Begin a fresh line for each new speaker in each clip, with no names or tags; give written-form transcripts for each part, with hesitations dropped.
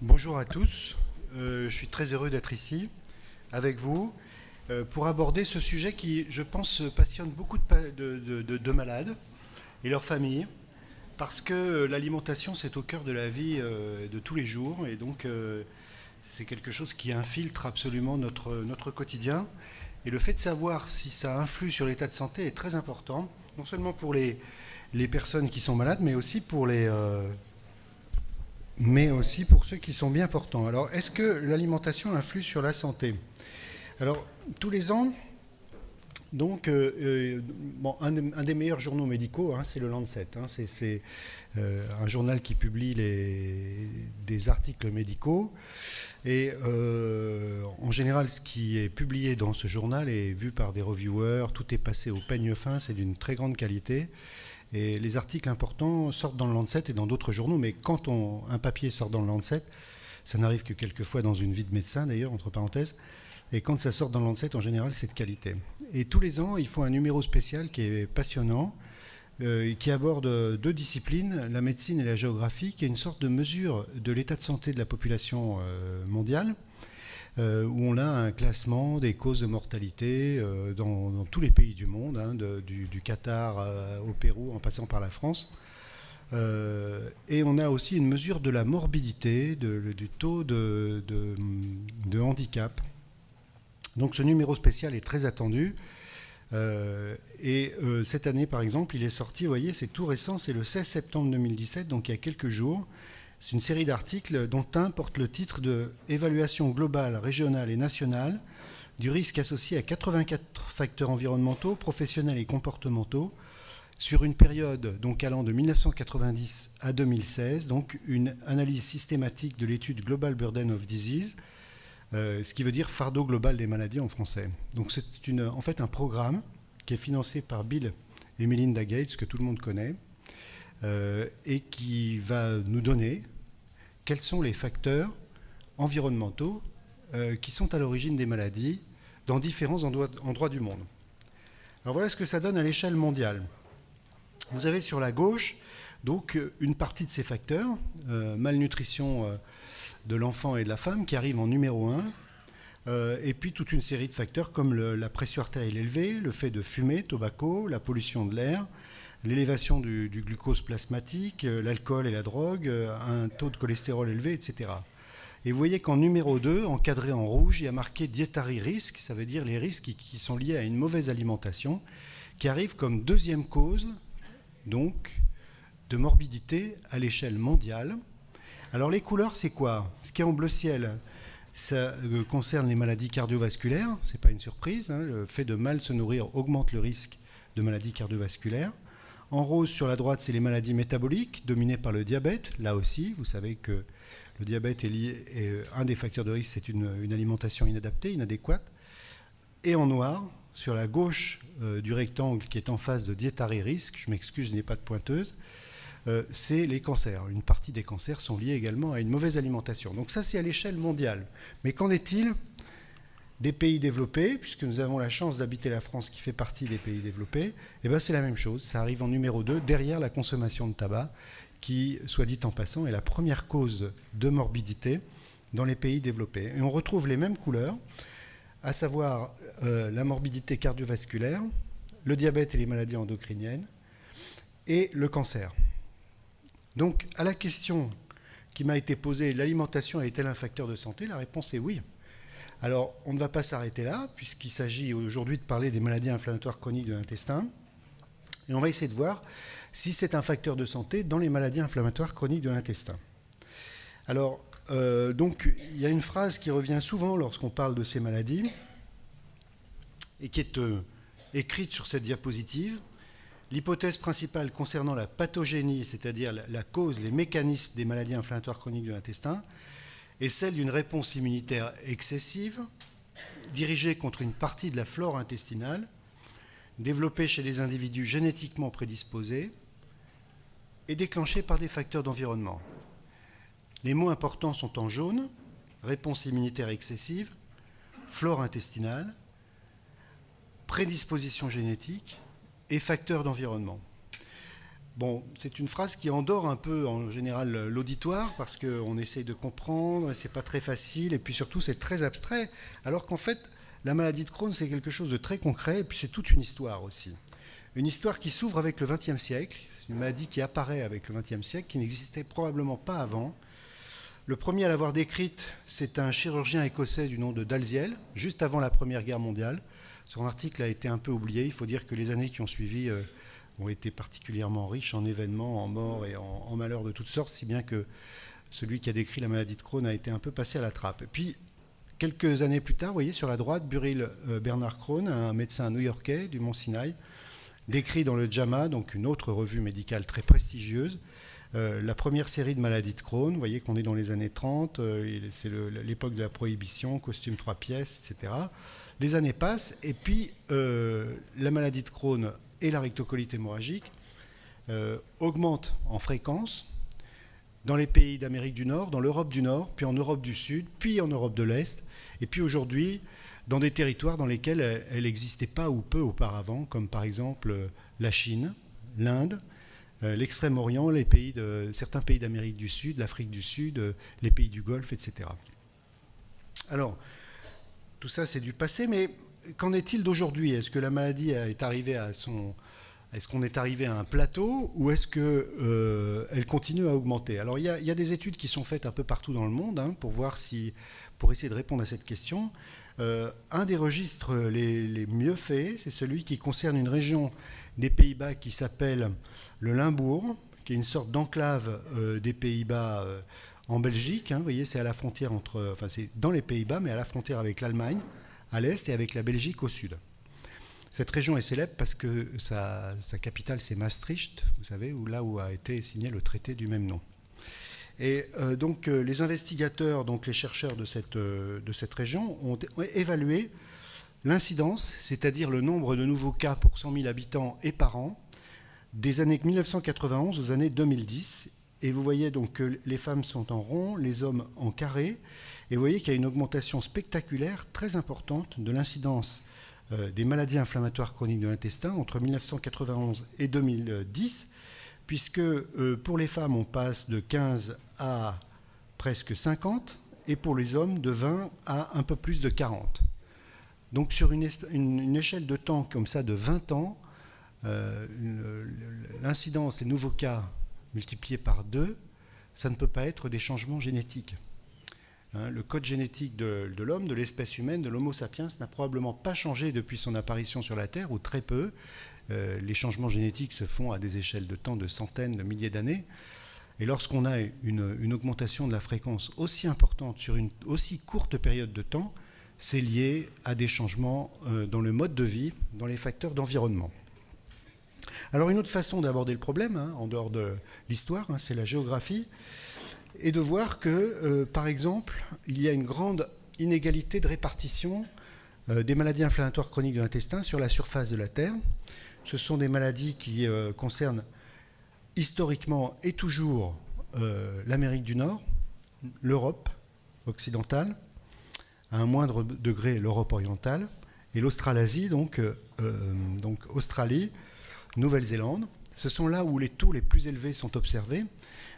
Bonjour à tous, je suis très heureux d'être ici avec vous pour aborder ce sujet qui, je pense, passionne beaucoup de malades et leurs familles, parce que l'alimentation, c'est au cœur de la vie de tous les jours, et donc c'est quelque chose qui infiltre absolument notre quotidien. Et le fait de savoir si ça influe sur l'état de santé est très important, non seulement pour les personnes qui sont malades, mais aussi pour ceux qui sont bien portants. Alors, est-ce que l'alimentation influe sur la santé? Alors, tous les ans, donc, un des meilleurs journaux médicaux, c'est le Lancet. C'est un journal qui publie des articles médicaux. Et en général, ce qui est publié dans ce journal est vu par des reviewers, tout est passé au peigne fin, c'est d'une très grande qualité. Et les articles importants sortent dans le Lancet et dans d'autres journaux, mais quand un papier sort dans le Lancet, ça n'arrive que quelquefois dans une vie de médecin d'ailleurs, entre parenthèses, et quand ça sort dans le Lancet, en général, c'est de qualité. Et tous les ans, il faut un numéro spécial qui est passionnant, qui aborde deux disciplines, la médecine et la géographie, qui est une sorte de mesure de l'état de santé de la population mondiale, où on a un classement des causes de mortalité dans tous les pays du monde, du Qatar au Pérou en passant par la France. Et on a aussi une mesure de la morbidité, du taux de handicap. Donc ce numéro spécial est très attendu. Cette année, par exemple, il est sorti, vous voyez, c'est tout récent, c'est le 16 septembre 2017, donc il y a quelques jours. C'est une série d'articles dont un porte le titre de « Évaluation globale, régionale et nationale du risque associé à 84 facteurs environnementaux, professionnels et comportementaux sur une période donc allant de 1990 à 2016, donc une analyse systématique de l'étude Global Burden of Disease », ce qui veut dire fardeau global des maladies en français. Donc c'est en fait un programme qui est financé par Bill et Melinda Gates, que tout le monde connaît, et qui va nous donner quels sont les facteurs environnementaux qui sont à l'origine des maladies dans différents endroits du monde. Alors voilà ce que ça donne à l'échelle mondiale. Vous avez sur la gauche donc une partie de ces facteurs, malnutrition de l'enfant et de la femme qui arrive en numéro 1, et puis toute une série de facteurs comme la pression artérielle élevée, le fait de fumer, tobacco, la pollution de l'air, l'élévation du glucose plasmatique, l'alcool et la drogue, un taux de cholestérol élevé, etc. Et vous voyez qu'en numéro 2, encadré en rouge, il y a marqué dietary risk, ça veut dire les risques qui sont liés à une mauvaise alimentation, qui arrivent comme deuxième cause, donc, de morbidité à l'échelle mondiale. Alors les couleurs, c'est quoi? Ce qui est en bleu ciel, ça concerne les maladies cardiovasculaires, c'est pas une surprise, le fait de mal se nourrir augmente le risque de maladies cardiovasculaires. En rose, sur la droite, c'est les maladies métaboliques, dominées par le diabète. Là aussi, vous savez que le diabète est lié, et un des facteurs de risque, c'est une alimentation inadaptée, inadéquate. Et en noir, sur la gauche du rectangle qui est en face de dietary risk, je m'excuse, je n'ai pas de pointeuse, c'est les cancers. Une partie des cancers sont liés également à une mauvaise alimentation. Donc ça, c'est à l'échelle mondiale. Mais qu'en est-il des pays développés, puisque nous avons la chance d'habiter la France qui fait partie des pays développés? Eh bien, c'est la même chose. Ça arrive en numéro 2, derrière la consommation de tabac, qui, soit dit en passant, est la première cause de morbidité dans les pays développés. Et on retrouve les mêmes couleurs, à savoir la morbidité cardiovasculaire, le diabète et les maladies endocriniennes, et le cancer. Donc, à la question qui m'a été posée, l'alimentation est-elle un facteur de santé? La réponse est oui. Alors, on ne va pas s'arrêter là, puisqu'il s'agit aujourd'hui de parler des maladies inflammatoires chroniques de l'intestin. Et on va essayer de voir si c'est un facteur de santé dans les maladies inflammatoires chroniques de l'intestin. Alors, donc, il y a une phrase qui revient souvent lorsqu'on parle de ces maladies, et qui est écrite sur cette diapositive. L'hypothèse principale concernant la pathogénie, c'est-à-dire la cause, les mécanismes des maladies inflammatoires chroniques de l'intestin, est celle d'une réponse immunitaire excessive, dirigée contre une partie de la flore intestinale, développée chez des individus génétiquement prédisposés et déclenchée par des facteurs d'environnement. Les mots importants sont en jaune: réponse immunitaire excessive, flore intestinale, prédisposition génétique et facteurs d'environnement. Bon, c'est une phrase qui endort un peu en général l'auditoire parce qu'on essaye de comprendre, et c'est pas très facile, et puis surtout c'est très abstrait, alors qu'en fait la maladie de Crohn c'est quelque chose de très concret, et puis c'est toute une histoire aussi. Une histoire qui s'ouvre avec le XXe siècle, c'est une maladie qui apparaît avec le XXe siècle, qui n'existait probablement pas avant. Le premier à l'avoir décrite, c'est un chirurgien écossais du nom de Dalziel, juste avant la Première Guerre mondiale. Son article a été un peu oublié, il faut dire que les années qui ont suivi ont été particulièrement riches en événements, en morts et en malheurs de toutes sortes, si bien que celui qui a décrit la maladie de Crohn a été un peu passé à la trappe. Et puis, quelques années plus tard, vous voyez sur la droite, Burrill Bernard Crohn, un médecin new-yorkais du Mont-Sinaï, décrit dans le JAMA, donc une autre revue médicale très prestigieuse, la première série de maladies de Crohn. Vous voyez qu'on est dans les années 30, c'est l'époque de la prohibition, costume 3 pièces, etc. Les années passent, et puis la maladie de Crohn et la rectocolite hémorragique augmentent en fréquence dans les pays d'Amérique du Nord, dans l'Europe du Nord, puis en Europe du Sud, puis en Europe de l'Est, et puis aujourd'hui dans des territoires dans lesquels elle n'existait pas ou peu auparavant, comme par exemple la Chine, l'Inde, l'Extrême-Orient, certains pays d'Amérique du Sud, l'Afrique du Sud, les pays du Golfe, etc. Alors, tout ça c'est du passé, mais qu'en est-il d'aujourd'hui? Est-ce que la maladie est arrivée Est-ce qu'on est arrivé à un plateau ou est-ce qu'elle continue à augmenter? Alors il y a des études qui sont faites un peu partout dans le monde pour essayer de répondre à cette question. Un des registres les mieux faits, c'est celui qui concerne une région des Pays-Bas qui s'appelle le Limbourg, qui est une sorte d'enclave des Pays-Bas en Belgique. Vous voyez, c'est à la frontière c'est dans les Pays-Bas, mais à la frontière avec l'Allemagne à l'est et avec la Belgique au sud. Cette région est célèbre parce que sa capitale, c'est Maastricht, vous savez, là où a été signé le traité du même nom. Et donc les investigateurs, donc les chercheurs de cette région, ont évalué l'incidence, c'est-à-dire le nombre de nouveaux cas pour 100 000 habitants et par an, des années 1991 aux années 2010. Et vous voyez donc que les femmes sont en rond, les hommes en carré. Et vous voyez qu'il y a une augmentation spectaculaire, très importante, de l'incidence des maladies inflammatoires chroniques de l'intestin entre 1991 et 2010, puisque pour les femmes, on passe de 15 à presque 50, et pour les hommes, de 20 à un peu plus de 40. Donc sur une échelle de temps comme ça de 20 ans, l'incidence des nouveaux cas multipliés par 2, ça ne peut pas être des changements génétiques. Le code génétique de l'homme, de l'espèce humaine, de l'Homo sapiens n'a probablement pas changé depuis son apparition sur la Terre, ou très peu. Les changements génétiques se font à des échelles de temps de centaines, de milliers d'années. Et lorsqu'on a une augmentation de la fréquence aussi importante sur une aussi courte période de temps, c'est lié à des changements dans le mode de vie, dans les facteurs d'environnement. Alors une autre façon d'aborder le problème, en dehors de l'histoire, c'est la géographie, et de voir que, par exemple, il y a une grande inégalité de répartition des maladies inflammatoires chroniques de l'intestin sur la surface de la Terre. Ce sont des maladies qui concernent historiquement et toujours l'Amérique du Nord, l'Europe occidentale, à un moindre degré l'Europe orientale, et l'Australasie, donc Australie, Nouvelle-Zélande. Ce sont là où les taux les plus élevés sont observés.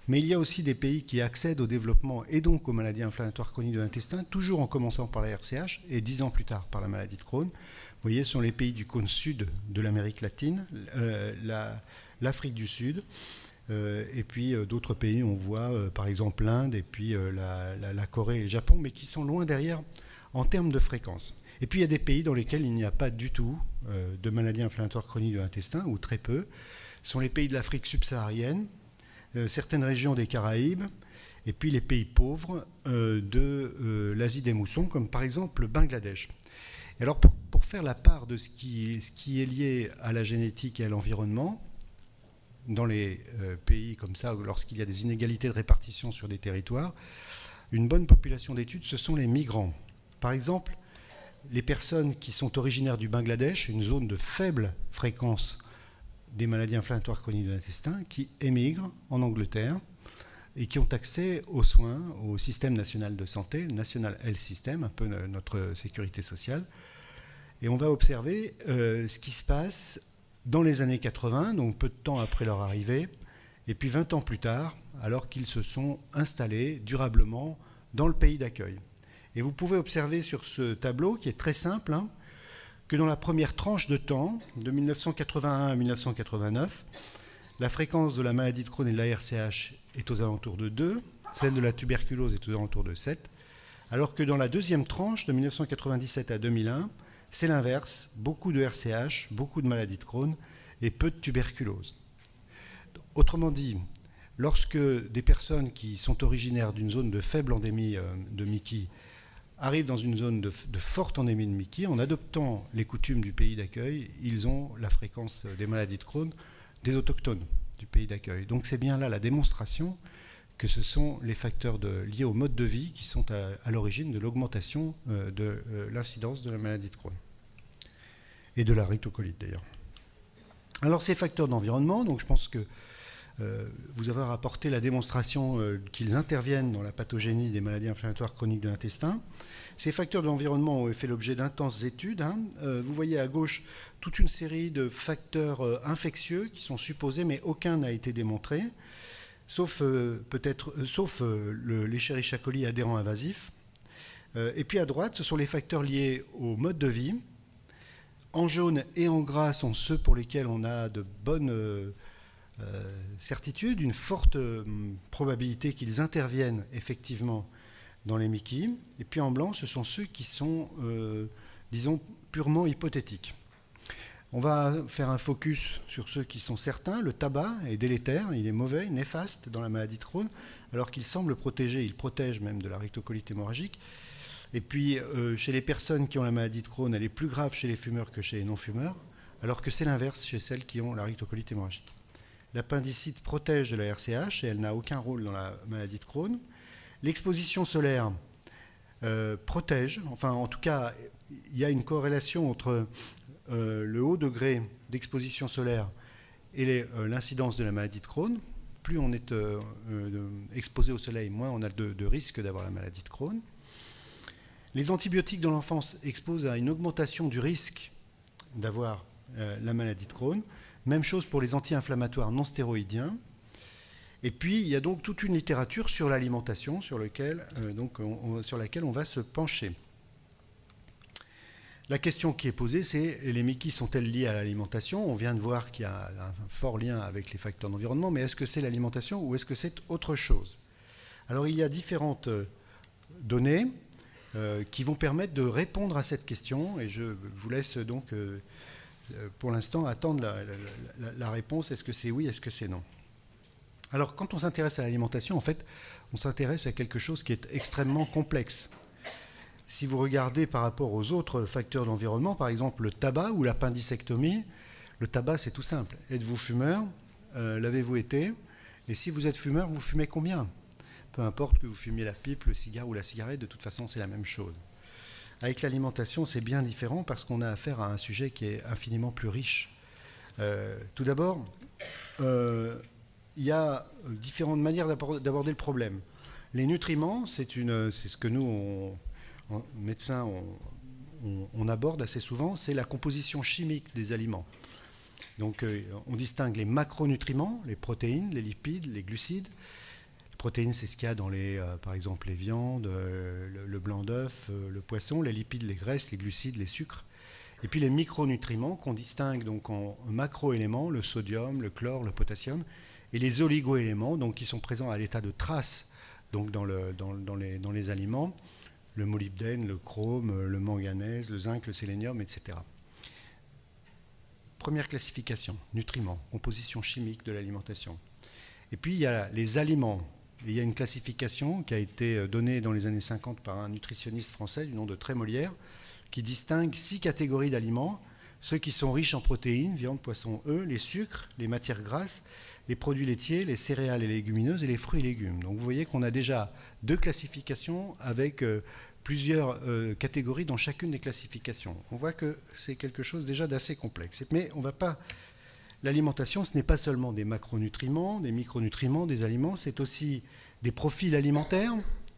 Mais il y a aussi des pays qui accèdent au développement et donc aux maladies inflammatoires chroniques de l'intestin, toujours en commençant par la RCH et 10 ans plus tard par la maladie de Crohn. Vous voyez, ce sont les pays du cône sud de l'Amérique latine, l'Afrique du Sud, et puis d'autres pays, on voit par exemple l'Inde et puis la Corée et le Japon, mais qui sont loin derrière en termes de fréquence. Et puis il y a des pays dans lesquels il n'y a pas du tout de maladies inflammatoires chroniques de l'intestin, ou très peu. Ce sont les pays de l'Afrique subsaharienne, certaines régions des Caraïbes, et puis les pays pauvres de l'Asie des moussons, comme par exemple le Bangladesh. Et alors pour faire la part de ce qui est lié à la génétique et à l'environnement, dans les pays comme ça, lorsqu'il y a des inégalités de répartition sur des territoires, une bonne population d'études, ce sont les migrants. Par exemple, les personnes qui sont originaires du Bangladesh, une zone de faible fréquence des maladies inflammatoires chroniques de l'intestin, qui émigrent en Angleterre et qui ont accès aux soins, au système national de santé, le National Health System, un peu notre sécurité sociale. Et on va observer ce qui se passe dans les années 80, donc peu de temps après leur arrivée, et puis 20 ans plus tard, alors qu'ils se sont installés durablement dans le pays d'accueil. Et vous pouvez observer sur ce tableau, qui est très simple, que dans la première tranche de temps, de 1981 à 1989, la fréquence de la maladie de Crohn et de la RCH est aux alentours de 2, celle de la tuberculose est aux alentours de 7, alors que dans la deuxième tranche, de 1997 à 2001, c'est l'inverse, beaucoup de RCH, beaucoup de maladies de Crohn et peu de tuberculose. Autrement dit, lorsque des personnes qui sont originaires d'une zone de faible endémie de Mickey arrivent dans une zone de forte endémie de Mickey, en adoptant les coutumes du pays d'accueil, ils ont la fréquence des maladies de Crohn des autochtones du pays d'accueil. Donc c'est bien là la démonstration que ce sont les facteurs liés au mode de vie qui sont à l'origine de l'augmentation de l'incidence de la maladie de Crohn. Et de la rectocolite d'ailleurs. Alors ces facteurs d'environnement, donc je pense que vous avez apporté la démonstration qu'ils interviennent dans la pathogénie des maladies inflammatoires chroniques de l'intestin. Ces facteurs d'environnement ont fait l'objet d'intenses études. Vous voyez à gauche toute une série de facteurs infectieux qui sont supposés, mais aucun n'a été démontré, sauf l'Escherichia coli adhérent invasif. Et puis à droite, ce sont les facteurs liés au mode de vie. En jaune et en gras sont ceux pour lesquels on a de bonnes certitudes, une forte probabilité qu'ils interviennent effectivement dans les Mickey. Et puis en blanc, ce sont ceux qui sont, disons, purement hypothétiques. On va faire un focus sur ceux qui sont certains. Le tabac est délétère, il est mauvais, néfaste dans la maladie de Crohn, alors qu'il semble protéger, il protège même de la rectocolite hémorragique. Et puis, chez les personnes qui ont la maladie de Crohn, elle est plus grave chez les fumeurs que chez les non-fumeurs, alors que c'est l'inverse chez celles qui ont la rectocolite hémorragique. L'appendicite protège de la RCH et elle n'a aucun rôle dans la maladie de Crohn. L'exposition solaire protège, enfin en tout cas, il y a une corrélation entre le haut degré d'exposition solaire et l'incidence de la maladie de Crohn. Plus on est exposé au soleil, moins on a de risque d'avoir la maladie de Crohn. Les antibiotiques dans l'enfance exposent à une augmentation du risque d'avoir la maladie de Crohn. Même chose pour les anti-inflammatoires non stéroïdiens. Et puis, il y a donc toute une littérature sur l'alimentation sur laquelle on va se pencher. La question qui est posée, c'est les Mickey sont-elles liées à l'alimentation ? On vient de voir qu'il y a un fort lien avec les facteurs d'environnement, mais est-ce que c'est l'alimentation ou est-ce que c'est autre chose ? Alors, il y a différentes données qui vont permettre de répondre à cette question, et je vous laisse donc pour l'instant attendre la réponse. Est-ce que c'est oui, est-ce que c'est non ? Alors quand on s'intéresse à l'alimentation, en fait, on s'intéresse à quelque chose qui est extrêmement complexe. Si vous regardez par rapport aux autres facteurs d'environnement, par exemple le tabac ou l'appendicectomie, le tabac c'est tout simple. Êtes-vous fumeur ? L'avez-vous été ? Et si vous êtes fumeur, vous fumez combien ? Peu importe que vous fumiez la pipe, le cigare ou la cigarette, de toute façon c'est la même chose. Avec l'alimentation, c'est bien différent parce qu'on a affaire à un sujet qui est infiniment plus riche. Tout d'abord, il y a différentes manières d'aborder le problème. Les nutriments, c'est ce que nous, médecins, on aborde assez souvent, c'est la composition chimique des aliments. Donc, on distingue les macronutriments, les protéines, les lipides, les glucides. Les protéines, c'est ce qu'il y a dans par exemple les viandes, le blanc d'œuf, le poisson, les lipides, les graisses, les glucides, les sucres. Et puis les micronutriments qu'on distingue donc en macroéléments, le sodium, le chlore, le potassium, et les oligoéléments donc qui sont présents à l'état de trace donc dans les aliments, le molybdène, le chrome, le manganèse, le zinc, le sélénium, etc. Première classification, nutriments, composition chimique de l'alimentation. Et puis il y a les aliments. Et il y a une classification qui a été donnée dans les années 50 par un nutritionniste français du nom de Trémolière, qui distingue 6 catégories d'aliments, ceux qui sont riches en protéines, viande, poisson, œufs, les sucres, les matières grasses, les produits laitiers, les céréales et légumineuses et les fruits et légumes. Donc vous voyez qu'on a déjà 2 classifications avec plusieurs catégories dans chacune des classifications. On voit que c'est quelque chose déjà d'assez complexe. Mais on va pas... L'alimentation, ce n'est pas seulement des macronutriments, des micronutriments, des aliments, c'est aussi des profils alimentaires,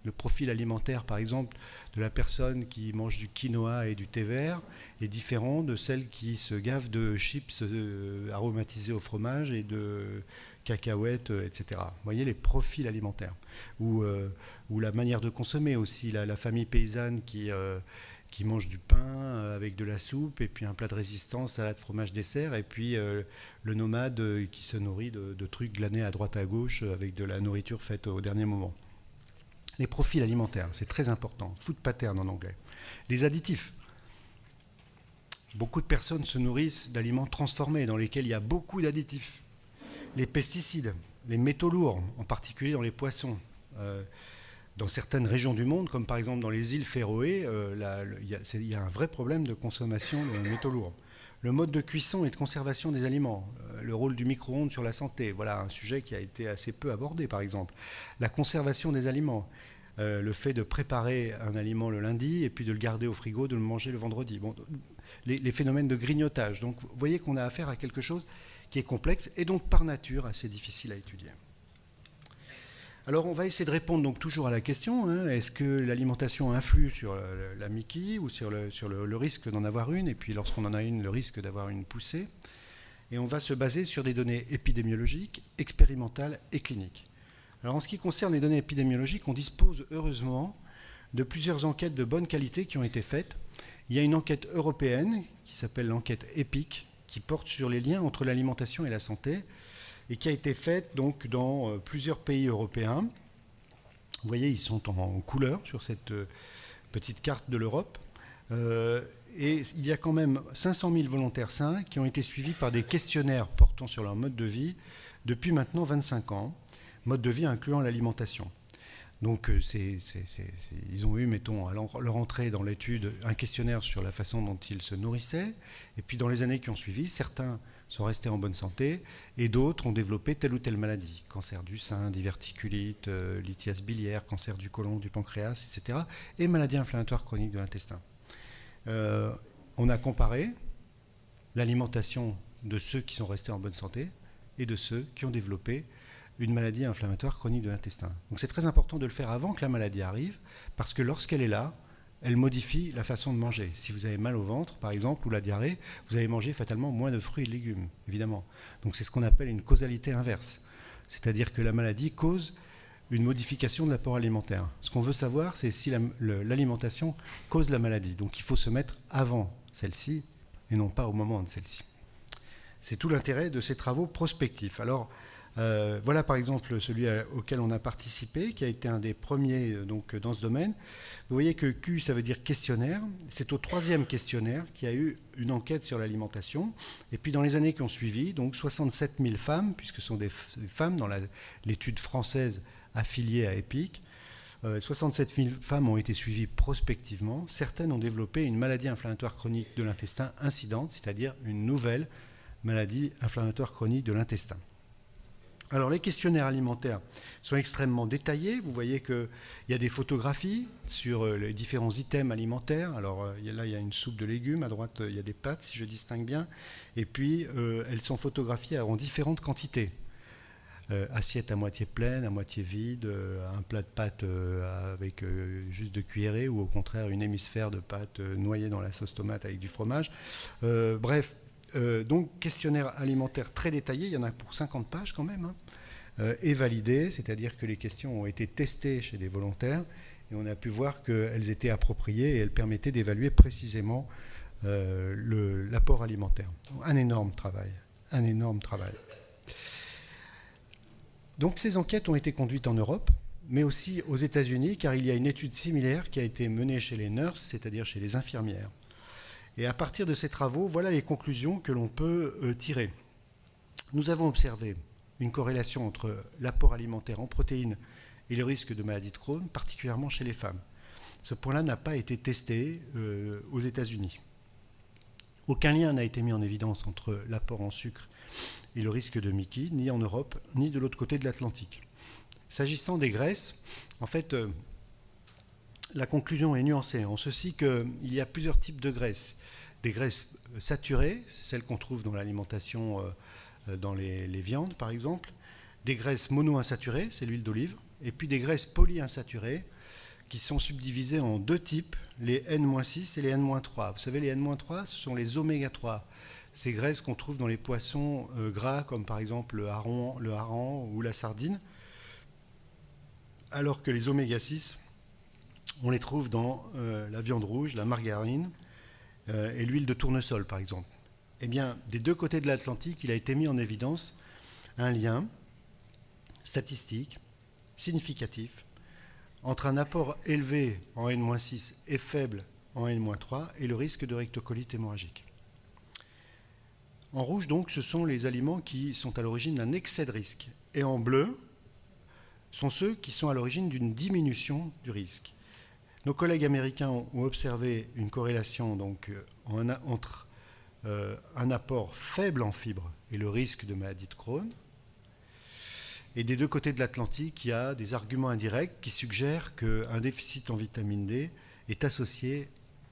Le profil alimentaire, par exemple, de la personne qui mange du quinoa et du thé vert est différent de celle qui se gave de chips aromatisés au fromage et de cacahuètes, etc. Vous voyez les profils alimentaires. Ou la manière de consommer aussi. La famille paysanne qui mange du pain avec de la soupe et puis un plat de résistance, salade, fromage, dessert, et puis le nomade qui se nourrit de trucs glanés à droite à gauche avec de la nourriture faite au dernier moment. Les profils alimentaires, c'est très important. Food pattern en anglais. Les additifs. Beaucoup de personnes se nourrissent d'aliments transformés dans lesquels il y a beaucoup d'additifs. Les pesticides, les métaux lourds, en particulier dans les poissons. Dans certaines régions du monde, comme par exemple dans les îles Féroé, il y a un vrai problème de consommation de métaux lourds. Le mode de cuisson et de conservation des aliments, le rôle du micro-ondes sur la santé, voilà un sujet qui a été assez peu abordé par exemple. La conservation des aliments, le fait de préparer un aliment le lundi et puis de le garder au frigo, de le manger le vendredi. Bon, les phénomènes de grignotage. Donc vous voyez qu'on a affaire à quelque chose qui est complexe et donc par nature assez difficile à étudier. Alors on va essayer de répondre donc toujours à la question, est-ce que l'alimentation influe sur la Mickey ou sur le risque d'en avoir une, et puis lorsqu'on en a une, le risque d'avoir une poussée. Et on va se baser sur des données épidémiologiques, expérimentales et cliniques. Alors en ce qui concerne les données épidémiologiques, on dispose heureusement de plusieurs enquêtes de bonne qualité qui ont été faites. Il y a une enquête européenne qui s'appelle l'enquête EPIC, qui porte sur les liens entre l'alimentation et la santé, et qui a été faite donc dans plusieurs pays européens. Vous voyez, ils sont en couleur sur cette petite carte de l'Europe. Et il y a quand même 500 000 volontaires sains qui ont été suivis par des questionnaires portant sur leur mode de vie depuis maintenant 25 ans, mode de vie incluant l'alimentation. Donc ils ont eu, mettons, à leur entrée dans l'étude, un questionnaire sur la façon dont ils se nourrissaient, et puis dans les années qui ont suivi, certains sont restés en bonne santé, et d'autres ont développé telle ou telle maladie, cancer du sein, diverticulite, lithiase biliaire, cancer du côlon, du pancréas, etc., et maladies inflammatoires chroniques de l'intestin. On a comparé l'alimentation de ceux qui sont restés en bonne santé et de ceux qui ont développé une maladie inflammatoire chronique de l'intestin. Donc c'est très important de le faire avant que la maladie arrive, parce que lorsqu'elle est là, elle modifie la façon de manger. Si vous avez mal au ventre, par exemple, ou la diarrhée, vous allez manger fatalement moins de fruits et de légumes, évidemment. Donc c'est ce qu'on appelle une causalité inverse. C'est-à-dire que la maladie cause une modification de l'apport alimentaire. Ce qu'on veut savoir, c'est si l'alimentation cause la maladie. Donc il faut se mettre avant celle-ci, et non pas au moment de celle-ci. C'est tout l'intérêt de ces travaux prospectifs. Alors, voilà par exemple celui auquel on a participé, qui a été un des premiers donc, dans ce domaine. Vous voyez que Q, ça veut dire questionnaire. C'est au 3e questionnaire qu'il y a eu une enquête sur l'alimentation. Et puis dans les années qui ont suivi, donc 67 000 femmes, puisque ce sont des femmes dans l'étude française affiliée à EPIC, 67 000 femmes ont été suivies prospectivement. Certaines ont développé une maladie inflammatoire chronique de l'intestin incidente, c'est-à-dire une nouvelle maladie inflammatoire chronique de l'intestin. Alors les questionnaires alimentaires sont extrêmement détaillés. Vous voyez qu'il y a des photographies sur les différents items alimentaires. Alors là, il y a une soupe de légumes. À droite, il y a des pâtes, si je distingue bien. Et puis, elles sont photographiées en différentes quantités. Assiette à moitié pleine, à moitié vide, un plat de pâtes avec juste de cuillerée, ou au contraire une hémisphère de pâtes noyée dans la sauce tomate avec du fromage. Bref. Donc, questionnaire alimentaire très détaillé, il y en a pour 50 pages quand même, et validé, c'est-à-dire que les questions ont été testées chez des volontaires, et on a pu voir qu'elles étaient appropriées et elles permettaient d'évaluer précisément l'apport alimentaire. Un énorme travail, un énorme travail. Donc, ces enquêtes ont été conduites en Europe, mais aussi aux États-Unis, car il y a une étude similaire qui a été menée chez les nurses, c'est-à-dire chez les infirmières. Et à partir de ces travaux, voilà les conclusions que l'on peut tirer. Nous avons observé une corrélation entre l'apport alimentaire en protéines et le risque de maladie de Crohn, particulièrement chez les femmes. Ce point-là n'a pas été testé aux États-Unis. Aucun lien n'a été mis en évidence entre l'apport en sucre et le risque de Mickey, ni en Europe, ni de l'autre côté de l'Atlantique. S'agissant des graisses, en fait, la conclusion est nuancée, en ceci qu'il y a plusieurs types de graisses. Des graisses saturées, celles qu'on trouve dans l'alimentation, dans les viandes par exemple. Des graisses monoinsaturées, c'est l'huile d'olive. et puis des graisses polyinsaturées qui sont subdivisées en deux types, les N-6 et les N-3. Vous savez, les N-3, ce sont les oméga 3. Ces graisses qu'on trouve dans les poissons gras, comme par exemple le hareng ou la sardine, alors que les oméga 6, on les trouve dans la viande rouge, la margarine et l'huile de tournesol, par exemple. Eh bien, des deux côtés de l'Atlantique, il a été mis en évidence un lien statistique significatif entre un apport élevé en N-6 et faible en N-3 et le risque de rectocolite hémorragique. En rouge, donc, ce sont les aliments qui sont à l'origine d'un excès de risque. Et en bleu, sont ceux qui sont à l'origine d'une diminution du risque. Nos collègues américains ont observé une corrélation donc, entre un apport faible en fibres et le risque de maladie de Crohn. Et des deux côtés de l'Atlantique, il y a des arguments indirects qui suggèrent qu'un déficit en vitamine D est associé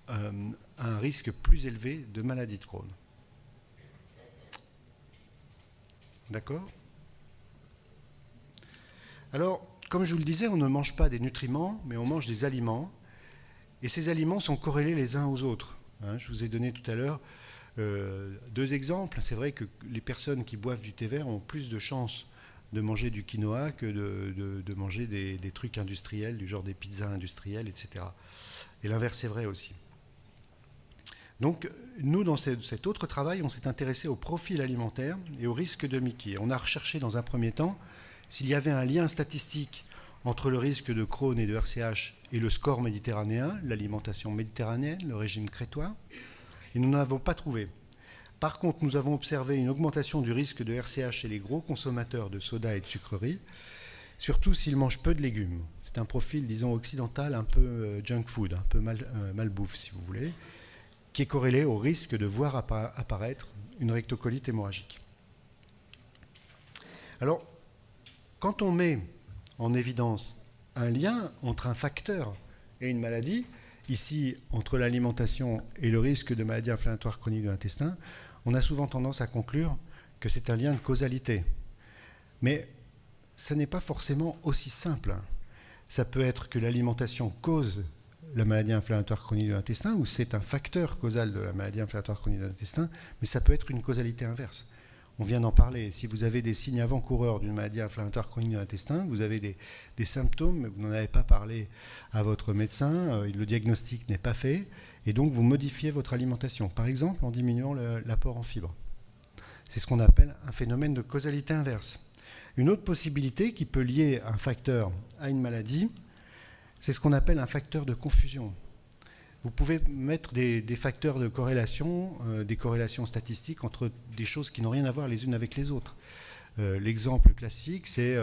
à un risque plus élevé de maladie de Crohn. D'accord ? Alors, comme je vous le disais, on ne mange pas des nutriments, mais on mange des aliments. Et ces aliments sont corrélés les uns aux autres. Je vous ai donné tout à l'heure deux exemples. C'est vrai que les personnes qui boivent du thé vert ont plus de chances de manger du quinoa que de manger des trucs industriels, du genre des pizzas industrielles, etc. Et l'inverse est vrai aussi. Donc, nous, dans cet autre travail, on s'est intéressé au profil alimentaire et au risque de Mickey. On a recherché dans un premier temps s'il y avait un lien statistique entre le risque de Crohn et de RCH et le score méditerranéen, l'alimentation méditerranéenne, le régime crétois, et nous n'en avons pas trouvé. Par contre, nous avons observé une augmentation du risque de RCH chez les gros consommateurs de soda et de sucreries, surtout s'ils mangent peu de légumes. C'est un profil, disons, occidental, un peu junk food, un peu malbouffe, si vous voulez, qui est corrélé au risque de voir apparaître une rectocolite hémorragique. Alors, quand on met en évidence un lien entre un facteur et une maladie, ici entre l'alimentation et le risque de maladie inflammatoire chronique de l'intestin, on a souvent tendance à conclure que c'est un lien de causalité. Mais ce n'est pas forcément aussi simple. Ça peut être que l'alimentation cause la maladie inflammatoire chronique de l'intestin, ou c'est un facteur causal de la maladie inflammatoire chronique de l'intestin, mais ça peut être une causalité inverse. On vient d'en parler. Si vous avez des signes avant-coureurs d'une maladie inflammatoire chronique de l'intestin, vous avez des symptômes, mais vous n'en avez pas parlé à votre médecin, le diagnostic n'est pas fait, et donc vous modifiez votre alimentation, par exemple en diminuant l'apport en fibres. C'est ce qu'on appelle un phénomène de causalité inverse. Une autre possibilité qui peut lier un facteur à une maladie, c'est ce qu'on appelle un facteur de confusion. Vous pouvez mettre des facteurs de corrélation, des corrélations statistiques entre des choses qui n'ont rien à voir les unes avec les autres. L'exemple classique, c'est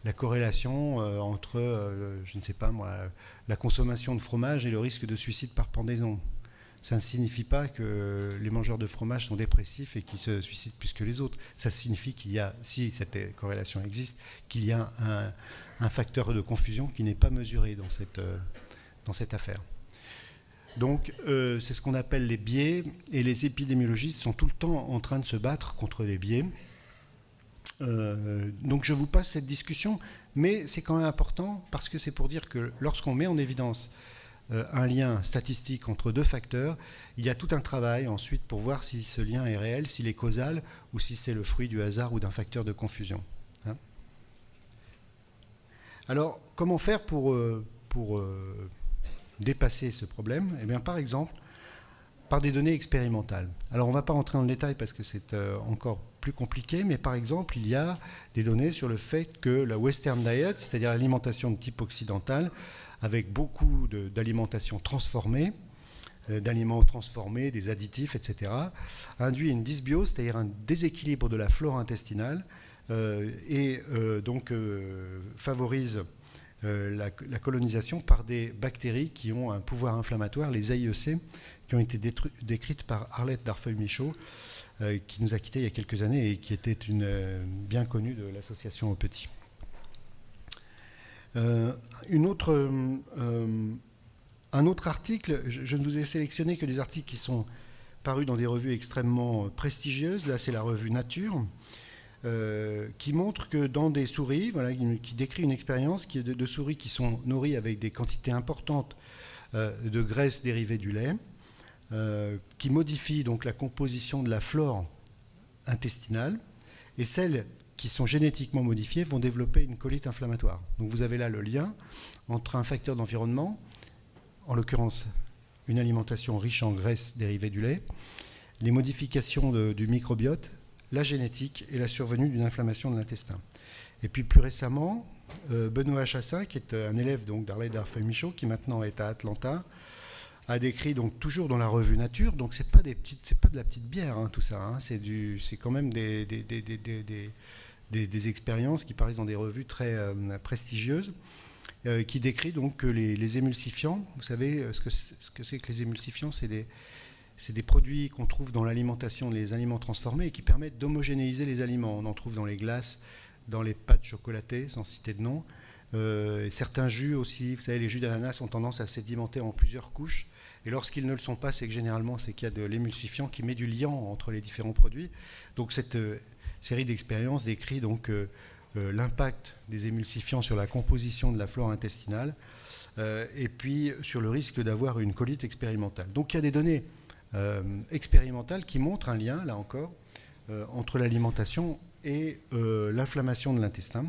la corrélation entre, je ne sais pas moi, la consommation de fromage et le risque de suicide par pendaison. Ça ne signifie pas que les mangeurs de fromage sont dépressifs et qu'ils se suicident plus que les autres. Ça signifie qu'il y a, si cette corrélation existe, qu'il y a un facteur de confusion qui n'est pas mesuré dans cette affaire. Donc, c'est ce qu'on appelle les biais, et les épidémiologistes sont tout le temps en train de se battre contre les biais. Donc, je vous passe cette discussion, mais c'est quand même important parce que c'est pour dire que lorsqu'on met en évidence un lien statistique entre deux facteurs, il y a tout un travail ensuite pour voir si ce lien est réel, s'il est causal ou si c'est le fruit du hasard ou d'un facteur de confusion. Alors, comment faire pour dépasser ce problème? Eh bien, par exemple, par des données expérimentales. Alors, on ne va pas rentrer dans le détail parce que c'est encore plus compliqué, mais par exemple, il y a des données sur le fait que la Western Diet, c'est-à-dire l'alimentation de type occidental, avec beaucoup d'alimentation transformée, d'aliments transformés, des additifs, etc., induit une dysbiose, c'est-à-dire un déséquilibre de la flore intestinale, et donc favorise la colonisation par des bactéries qui ont un pouvoir inflammatoire, les AIEC, qui ont été décrites par Arlette Darfeuille-Michaud, qui nous a quittés il y a quelques années et qui était une bien connue de l'association Au Petit. Un autre article, je ne vous ai sélectionné que des articles qui sont parus dans des revues extrêmement prestigieuses. Là, c'est la revue Nature. qui montre que dans des souris, voilà, qui décrit une expérience de souris qui sont nourries avec des quantités importantes de graisse dérivée du lait, qui modifie donc la composition de la flore intestinale, et celles qui sont génétiquement modifiées vont développer une colite inflammatoire. Donc vous avez là le lien entre un facteur d'environnement, en l'occurrence une alimentation riche en graisse dérivée du lait, les modifications du microbiote, la génétique et la survenue d'une inflammation de l'intestin. Et puis plus récemment, Benoît Chassin, qui est un élève d'Harley Darfay-Michaud, qui maintenant est à Atlanta, a décrit, donc toujours dans la revue Nature, donc c'est pas de la petite bière, hein, tout ça, hein, c'est quand même des expériences qui paraissent dans des revues très prestigieuses, qui décrit donc que les émulsifiants, vous savez ce que c'est que les émulsifiants, c'est des produits qu'on trouve dans l'alimentation, les aliments transformés, et qui permettent d'homogénéiser les aliments. On en trouve dans les glaces, dans les pâtes chocolatées, sans citer de nom. Certains jus aussi, vous savez, les jus d'ananas ont tendance à sédimenter en plusieurs couches. Et lorsqu'ils ne le sont pas, c'est que généralement, c'est qu'il y a de l'émulsifiant qui met du liant entre les différents produits. Donc cette série d'expériences décrit donc l'impact des émulsifiants sur la composition de la flore intestinale, et puis sur le risque d'avoir une colite expérimentale. Donc il y a des données expérimentales qui montrent un lien, là encore, entre l'alimentation et l'inflammation de l'intestin,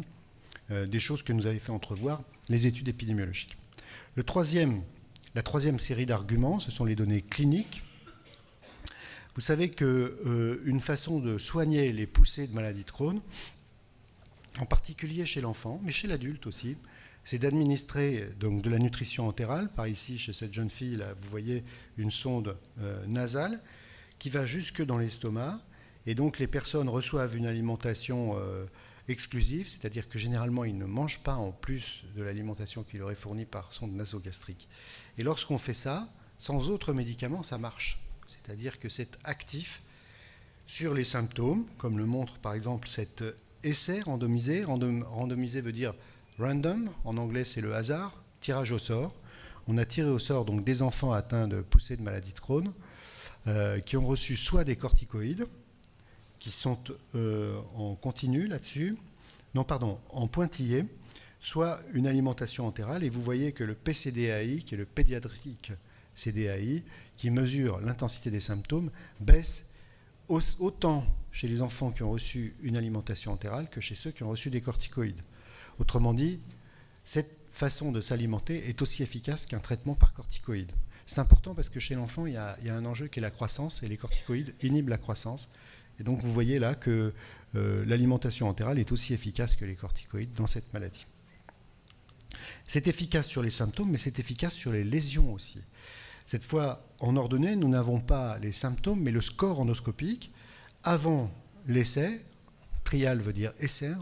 des choses que nous avaient fait entrevoir les études épidémiologiques. La troisième série d'arguments, ce sont les données cliniques. Vous savez qu'une façon de soigner les poussées de maladie de Crohn, en particulier chez l'enfant, mais chez l'adulte aussi, c'est d'administrer donc de la nutrition entérale. Par ici, chez cette jeune fille, là, vous voyez une sonde nasale qui va jusque dans l'estomac. Et donc les personnes reçoivent une alimentation exclusive, c'est-à-dire que généralement ils ne mangent pas en plus de l'alimentation qui leur est fournie par sonde nasogastrique. Et lorsqu'on fait ça, sans autre médicament, ça marche. C'est-à-dire que c'est actif sur les symptômes, comme le montre par exemple cet essai randomisé. Randomisé veut dire random, en anglais c'est le hasard, tirage au sort. On a tiré au sort donc des enfants atteints de poussées de maladie de Crohn, qui ont reçu soit des corticoïdes, qui sont en continu là-dessus, en pointillé, soit une alimentation entérale. Et vous voyez que le PCDAI, qui est le pédiatrique CDAI, qui mesure l'intensité des symptômes, baisse autant chez les enfants qui ont reçu une alimentation entérale que chez ceux qui ont reçu des corticoïdes. Autrement dit, cette façon de s'alimenter est aussi efficace qu'un traitement par corticoïdes. C'est important parce que chez l'enfant, il y a un enjeu qui est la croissance, et les corticoïdes inhibent la croissance. Et donc vous voyez là que l'alimentation entérale est aussi efficace que les corticoïdes dans cette maladie. C'est efficace sur les symptômes, mais c'est efficace sur les lésions aussi. Cette fois, en ordonnée, nous n'avons pas les symptômes, mais le score endoscopique. Avant l'essai, trial veut dire essai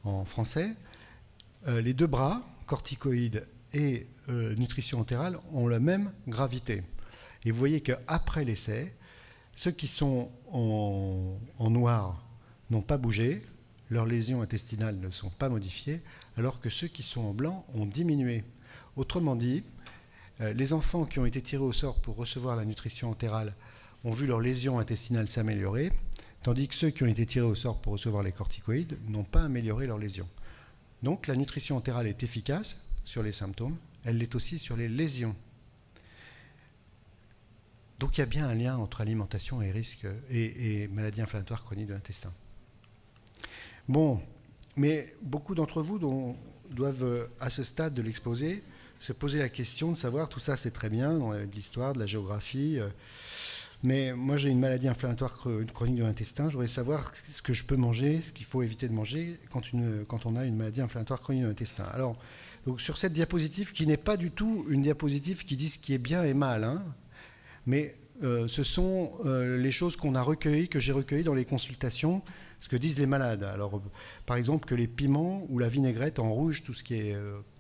en français, les deux bras, corticoïdes et nutrition entérale, ont la même gravité. Et vous voyez qu'après l'essai, ceux qui sont en noir n'ont pas bougé, leurs lésions intestinales ne sont pas modifiées, alors que ceux qui sont en blanc ont diminué. Autrement dit, les enfants qui ont été tirés au sort pour recevoir la nutrition entérale ont vu leurs lésions intestinales s'améliorer, tandis que ceux qui ont été tirés au sort pour recevoir les corticoïdes n'ont pas amélioré leurs lésions. Donc la nutrition entérale est efficace sur les symptômes, elle l'est aussi sur les lésions. Donc il y a bien un lien entre alimentation et risque et maladie inflammatoire chronique de l'intestin. Bon, mais beaucoup d'entre vous doivent, à ce stade de l'exposé, se poser la question de savoir, tout ça c'est très bien, de l'histoire, de la géographie, mais moi j'ai une maladie inflammatoire chronique de l'intestin, je voudrais savoir ce que je peux manger, ce qu'il faut éviter de manger quand on a une maladie inflammatoire chronique de l'intestin. Alors, donc, sur cette diapositive, qui n'est pas du tout une diapositive qui dit ce qui est bien et mal, hein, mais ce sont les choses qu'on a recueillies, que j'ai recueillies dans les consultations, ce que disent les malades. Alors, par exemple, que les piments ou la vinaigrette en rouge, tout ce qui est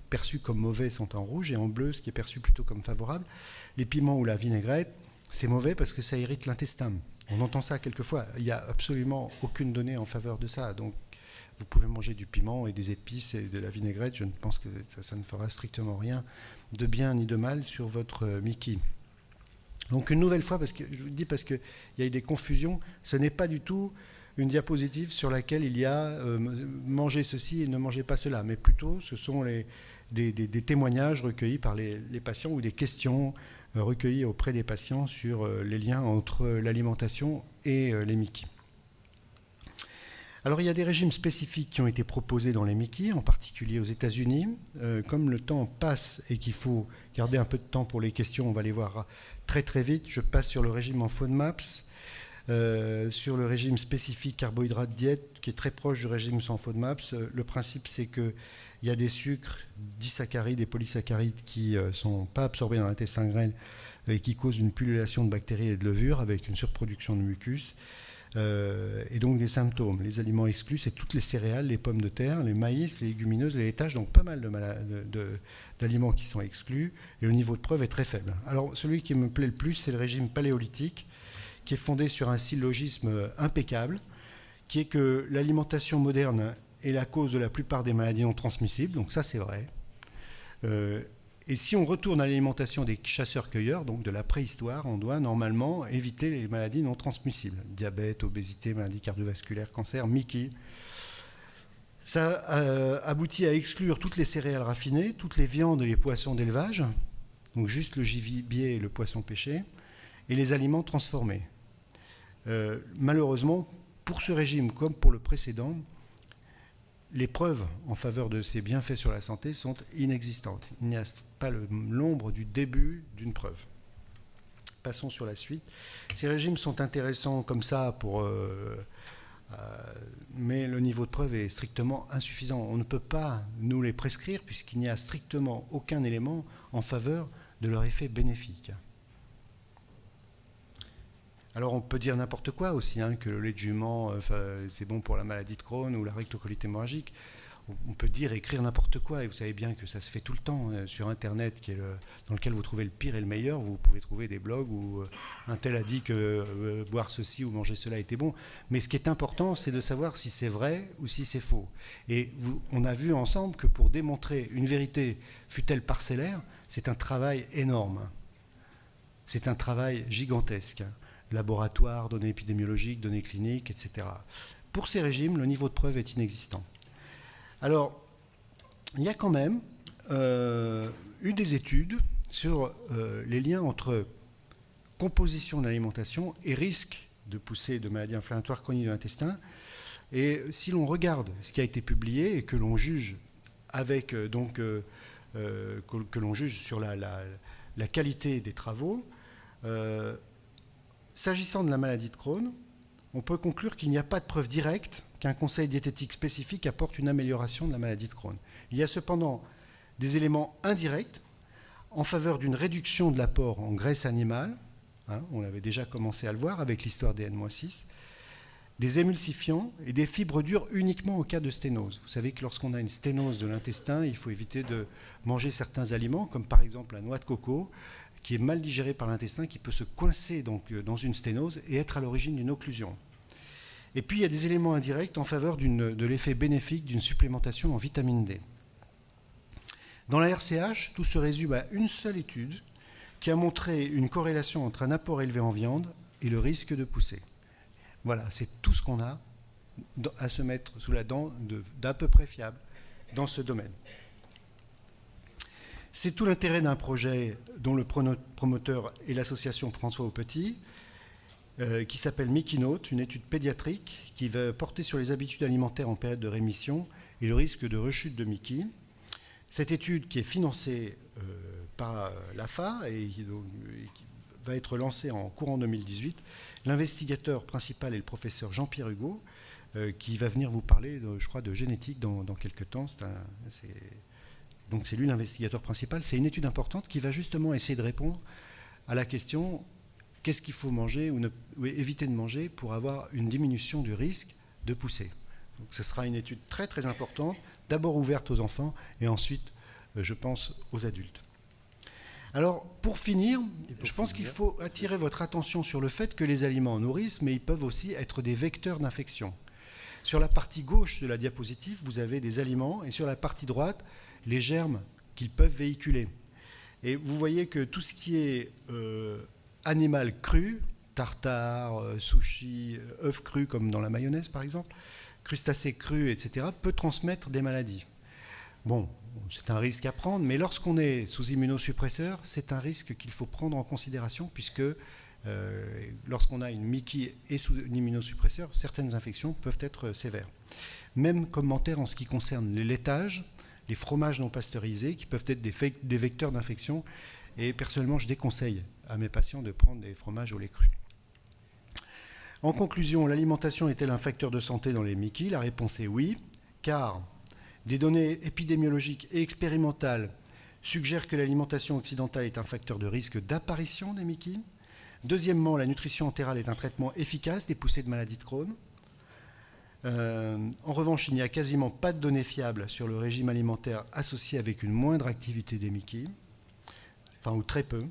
perçu comme mauvais sont en rouge, et en bleu, ce qui est perçu plutôt comme favorable. Les piments ou la vinaigrette, c'est mauvais parce que ça irrite l'intestin. On entend ça quelquefois. Il n'y a absolument aucune donnée en faveur de ça. Donc, vous pouvez manger du piment et des épices et de la vinaigrette. Je ne pense que ça ne fera strictement rien de bien ni de mal sur votre Mickey. Donc une nouvelle fois, je vous dis parce qu'il y a eu des confusions, ce n'est pas du tout une diapositive sur laquelle il y a mangez ceci et ne mangez pas cela, mais plutôt ce sont des témoignages recueillis par les patients ou des questions recueillies auprès des patients sur les liens entre l'alimentation et les Mickey. Alors il y a des régimes spécifiques qui ont été proposés dans les Mickey, en particulier aux États-Unis. Comme le temps passe et qu'il faut garder un peu de temps pour les questions, on va les voir très très vite. Je passe sur le régime en FODMAPs, sur le régime spécifique carbohydrate diète, qui est très proche du régime sans FODMAPs. Le principe, c'est qu'il y a des sucres, disaccharides et polysaccharides qui ne sont pas absorbés dans l'intestin grêle et qui causent une pullulation de bactéries et de levures avec une surproduction de mucus. Et donc des symptômes. Les aliments exclus, c'est toutes les céréales, les pommes de terre, les maïs, les légumineuses, les laitages, donc pas mal d'aliments qui sont exclus, et le niveau de preuve est très faible. Alors celui qui me plaît le plus, c'est le régime paléolithique, qui est fondé sur un syllogisme impeccable, qui est que l'alimentation moderne est la cause de la plupart des maladies non transmissibles, donc ça c'est vrai. Et si on retourne à l'alimentation des chasseurs-cueilleurs, donc de la préhistoire, on doit normalement éviter les maladies non transmissibles. Diabète, obésité, maladies cardiovasculaires, cancer, Mickey. Ça aboutit à exclure toutes les céréales raffinées, toutes les viandes et les poissons d'élevage, donc juste le gibier et le poisson pêché, et les aliments transformés. Malheureusement, pour ce régime comme pour le précédent, les preuves en faveur de ces bienfaits sur la santé sont inexistantes. Il n'y a pas l'ombre du début d'une preuve. Passons sur la suite. Ces régimes sont intéressants comme ça, mais le niveau de preuve est strictement insuffisant. On ne peut pas nous les prescrire puisqu'il n'y a strictement aucun élément en faveur de leur effet bénéfique. Alors on peut dire n'importe quoi aussi, que le lait de jument, c'est bon pour la maladie de Crohn ou la rectocolite hémorragique. On peut dire, écrire n'importe quoi, et vous savez bien que ça se fait tout le temps sur Internet, dans lequel vous trouvez le pire et le meilleur. Vous pouvez trouver des blogs où un tel a dit que boire ceci ou manger cela était bon. Mais ce qui est important, c'est de savoir si c'est vrai ou si c'est faux. Et on a vu ensemble que pour démontrer une vérité, fût-elle parcellaire, c'est un travail énorme. C'est un travail gigantesque. Laboratoire, données épidémiologiques, données cliniques, etc. Pour ces régimes, le niveau de preuve est inexistant. Alors, il y a quand même eu des études sur les liens entre composition de l'alimentation et risque de poussée de maladies inflammatoires chroniques de l'intestin. Et si l'on regarde ce qui a été publié et que l'on juge que l'on juge sur la qualité des travaux, s'agissant de la maladie de Crohn, on peut conclure qu'il n'y a pas de preuve directe qu'un conseil diététique spécifique apporte une amélioration de la maladie de Crohn. Il y a cependant des éléments indirects en faveur d'une réduction de l'apport en graisse animale, on avait déjà commencé à le voir avec l'histoire des N-6, des émulsifiants et des fibres dures uniquement au cas de sténose. Vous savez que lorsqu'on a une sténose de l'intestin, il faut éviter de manger certains aliments, comme par exemple la noix de coco, qui est mal digérée par l'intestin, qui peut se coincer donc dans une sténose et être à l'origine d'une occlusion. Et puis il y a des éléments indirects en faveur de l'effet bénéfique d'une supplémentation en vitamine D. Dans la RCH, tout se résume à une seule étude qui a montré une corrélation entre un apport élevé en viande et le risque de poussée. Voilà, c'est tout ce qu'on a à se mettre sous la dent d'à peu près fiable dans ce domaine. C'est tout l'intérêt d'un projet dont le promoteur est l'association François Aupetit, qui s'appelle Mickeynote, une étude pédiatrique qui va porter sur les habitudes alimentaires en période de rémission et le risque de rechute de Mickey. Cette étude qui est financée par l'AFA et qui va être lancée en courant 2018, l'investigateur principal est le professeur Jean-Pierre Hugo, qui va venir vous parler, je crois, de génétique dans quelques temps. Donc c'est lui l'investigateur principal. C'est une étude importante qui va justement essayer de répondre à la question qu'est-ce qu'il faut manger ou éviter de manger pour avoir une diminution du risque de pousser. Donc ce sera une étude très très importante, d'abord ouverte aux enfants et ensuite, je pense, aux adultes. Alors pour finir, je pense qu'il faut attirer votre attention sur le fait que les aliments nourrissent, mais ils peuvent aussi être des vecteurs d'infection. Sur la partie gauche de la diapositive, vous avez des aliments et sur la partie droite, les germes qu'ils peuvent véhiculer. Et vous voyez que tout ce qui est animal cru tartare, sushi, œufs crus comme dans la mayonnaise par exemple, crustacés crus, etc., peut transmettre des maladies. Bon, c'est un risque à prendre, mais lorsqu'on est sous immunosuppresseur, c'est un risque qu'il faut prendre en considération puisque lorsqu'on a une MIC-I et sous un immunosuppresseur, certaines infections peuvent être sévères. Même commentaire en ce qui concerne les laitages, les fromages non pasteurisés qui peuvent être des vecteurs d'infection. Et personnellement, je déconseille à mes patients de prendre des fromages au lait cru. En conclusion, l'alimentation est-elle un facteur de santé dans les MIC-I? La réponse est oui, car des données épidémiologiques et expérimentales suggèrent que l'alimentation occidentale est un facteur de risque d'apparition des MIC-I. Deuxièmement, la nutrition entérale est un traitement efficace des poussées de maladie de Crohn. En revanche, il n'y a quasiment pas de données fiables sur le régime alimentaire associé avec une moindre activité des MIC-I, enfin ou très peu.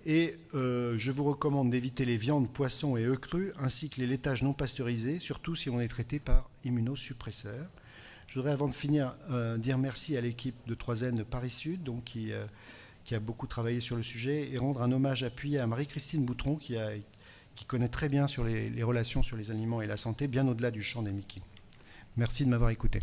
Et je vous recommande d'éviter les viandes, poissons et œufs crus, ainsi que les laitages non pasteurisés, surtout si on est traité par immunosuppresseur. Je voudrais, avant de finir, dire merci à l'équipe de 3N de Paris Sud, donc, qui a beaucoup travaillé sur le sujet, et rendre un hommage appuyé à Marie-Christine Boutron, qui connaît très bien sur les relations sur les aliments et la santé, bien au-delà du champ des MIC-I. Merci de m'avoir écouté.